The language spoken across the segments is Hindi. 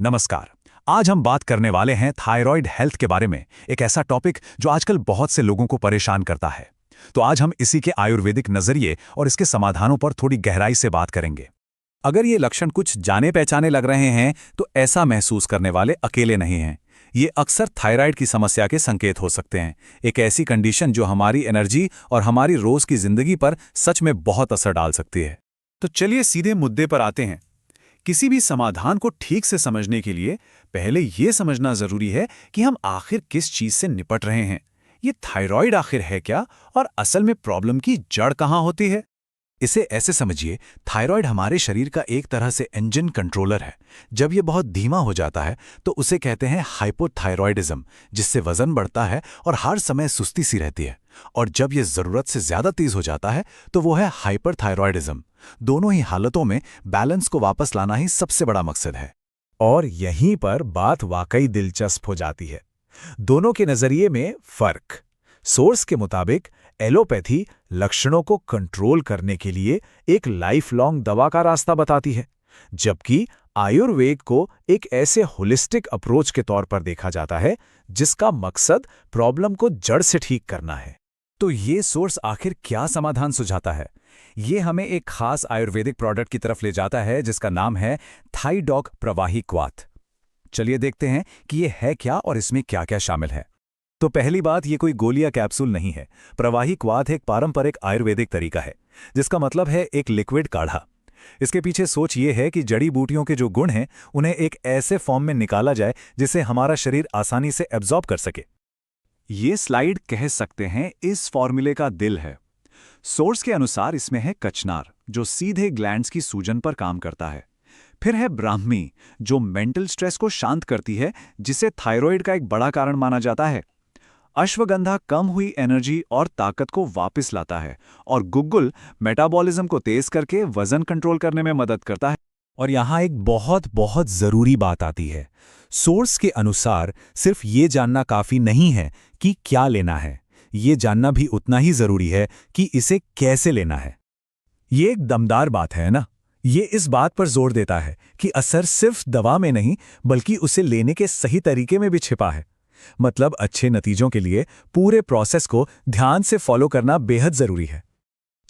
नमस्कार। आज हम बात करने वाले हैं थायराइड हेल्थ के बारे में, एक ऐसा टॉपिक जो आजकल बहुत से लोगों को परेशान करता है। तो आज हम इसी के आयुर्वेदिक नजरिए और इसके समाधानों पर थोड़ी गहराई से बात करेंगे। अगर ये लक्षण कुछ जाने पहचाने लग रहे हैं तो ऐसा महसूस करने वाले अकेले नहीं हैं। ये अक्सर थायराइड की समस्या के संकेत हो सकते हैं, एक ऐसी कंडीशन जो हमारी एनर्जी और हमारी रोज की जिंदगी पर सच में बहुत असर डाल सकती है। तो चलिए सीधे मुद्दे पर आते हैं। किसी भी समाधान को ठीक से समझने के लिए पहले यह समझना जरूरी है कि हम आखिर किस चीज से निपट रहे हैं। ये थायराइड आखिर है क्या और असल में प्रॉब्लम की जड़ कहां होती है? इसे ऐसे समझिए, थायराइड हमारे शरीर का एक तरह से इंजन कंट्रोलर है। जब ये बहुत धीमा हो जाता है तो उसे कहते हैं हाइपोथायरॉयडिज्म, जिससे वजन बढ़ता है और हर समय सुस्ती सी रहती है। और जब ये जरूरत से ज्यादा तेज हो जाता है तो वो है हाइपरथायरॉयडिज्म। दोनों ही हालतों में बैलेंस को वापस लाना ही सबसे बड़ा मकसद है। और यहीं पर बात वाकई दिलचस्प हो जाती है। दोनों के नजरिए में फर्क। सोर्स के मुताबिक एलोपैथी लक्षणों को कंट्रोल करने के लिए एक लाइफ लॉन्ग दवा का रास्ता बताती है, जबकि आयुर्वेद को एक ऐसे होलिस्टिक अप्रोच के तौर पर देखा जाता है जिसका मकसद प्रॉब्लम को जड़ से ठीक करना है। तो ये सोर्स आखिर क्या समाधान सुझाता है? ये हमें एक खास आयुर्वेदिक प्रोडक्ट की तरफ ले जाता है जिसका नाम है थाईडॉक प्रवाही क्वाथ। चलिए देखते हैं कि ये है क्या और इसमें क्या क्या शामिल है। तो पहली बात, ये कोई गोली या कैप्सूल नहीं है। प्रवाही क्वाथ एक पारंपरिक आयुर्वेदिक तरीका है, जिसका मतलब है एक लिक्विड काढ़ा। इसके पीछे सोच ये है कि जड़ी बूटियों के जो गुण हैं उन्हें एक ऐसे फॉर्म में निकाला जाए जिसे हमारा शरीर आसानी से एब्जॉर्ब कर सके। ये स्लाइड कह सकते हैं इस फॉर्मूले का दिल है। सोर्स के अनुसार इसमें है कचनार, जो सीधे ग्लैंड्स की सूजन पर काम करता है। फिर है ब्राह्मी, जो मेंटल स्ट्रेस को शांत करती है, जिसे थायराइड का एक बड़ा कारण माना जाता है। अश्वगंधा कम हुई एनर्जी और ताकत को वापस लाता है। और गुग्गुल मेटाबॉलिज्म को तेज करके वजन कंट्रोल करने में मदद करता है। और यहाँ एक बहुत बहुत जरूरी बात आती है। सोर्स के अनुसार सिर्फ ये जानना काफी नहीं है कि क्या लेना है, ये जानना भी उतना ही जरूरी है कि इसे कैसे लेना है। ये एक दमदार बात है ना? ये इस बात पर जोर देता है कि असर सिर्फ दवा में नहीं बल्कि उसे लेने के सही तरीके में भी छिपा है। मतलब अच्छे नतीजों के लिए पूरे प्रोसेस को ध्यान से फॉलो करना बेहद जरूरी है।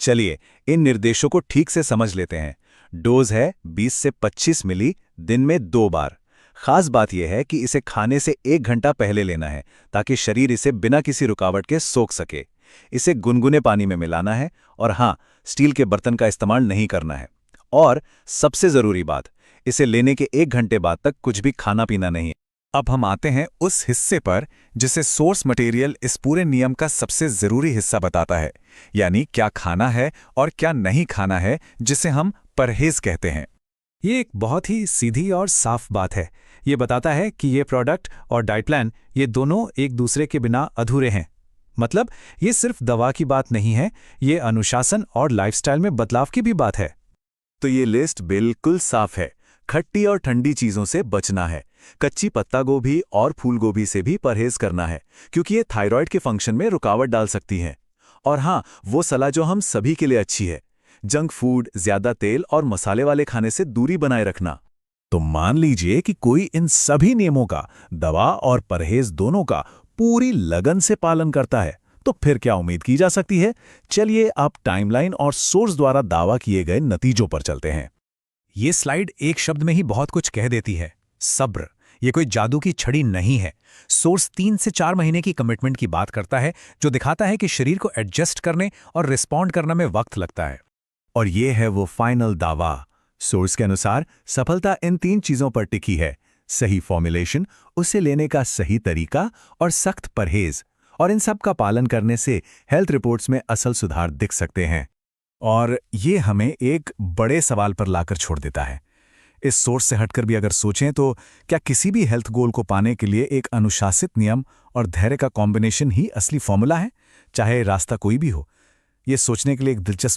चलिए इन निर्देशों को ठीक से समझ लेते हैं। डोज है 20 से 25 मिली, दिन में 2 बार। खास बात यह है कि इसे खाने से 1 घंटा पहले लेना है ताकि शरीर इसे बिना किसी रुकावट के सोख सके। इसे गुनगुने पानी में मिलाना है और हाँ, स्टील के बर्तन का इस्तेमाल नहीं करना है। और सबसे जरूरी बात, इसे लेने के 1 घंटे बाद तक कुछ भी खाना पीना नहीं है। अब हम आते हैं उस हिस्से पर जिसे सोर्स मटेरियल इस पूरे नियम का सबसे जरूरी हिस्सा बताता है, यानी क्या खाना है और क्या नहीं खाना है, जिसे हम परहेज कहते हैं। ये एक बहुत ही सीधी और साफ बात है। ये बताता है कि ये प्रोडक्ट और डाइट प्लान, ये दोनों एक दूसरे के बिना अधूरे हैं। मतलब ये सिर्फ दवा की बात नहीं है, ये अनुशासन और लाइफस्टाइल में बदलाव की भी बात है। तो ये लिस्ट बिल्कुल साफ है। खट्टी और ठंडी चीजों से बचना है। कच्ची पत्ता गोभी और फूल गोभी से भी परहेज करना है, क्योंकि ये थायराइड के फंक्शन में रुकावट डाल सकती हैं। और हाँ, वो सलाह जो हम सभी के लिए अच्छी है, जंक फूड, ज्यादा तेल और मसाले वाले खाने से दूरी बनाए रखना। तो मान लीजिए कि कोई इन सभी नियमों का, दवा और परहेज दोनों का, पूरी लगन से पालन करता है, तो फिर क्या उम्मीद की जा सकती है? चलिए आप टाइमलाइन और सोर्स द्वारा दावा किए गए नतीजों पर चलते हैं। ये स्लाइड एक शब्द में ही बहुत कुछ कह देती है, सब्र। ये कोई जादू की छड़ी नहीं है। सोर्स 3 से 4 महीने की कमिटमेंट की बात करता है, जो दिखाता है कि शरीर को एडजस्ट करने और रिस्पॉन्ड करने में वक्त लगता है। और ये है वो फाइनल दावा। सोर्स के अनुसार सफलता इन 3 चीजों पर टिकी है: सही फॉर्मुलेशन, उसे लेने का सही तरीका और सख्त परहेज। और इन सब का पालन करने से हेल्थ रिपोर्ट्स में असल सुधार दिख सकते हैं। और ये हमें एक बड़े सवाल पर लाकर छोड़ देता है। इस सोर्स से हटकर भी अगर सोचें तो क्या किसी भी हेल्थ गोल को पाने के लिए एक अनुशासित नियम और धैर्य का कॉम्बिनेशन ही असली फॉर्मूला है, चाहे रास्ता कोई भी हो? ये सोचने के लिए एक दिलचस्प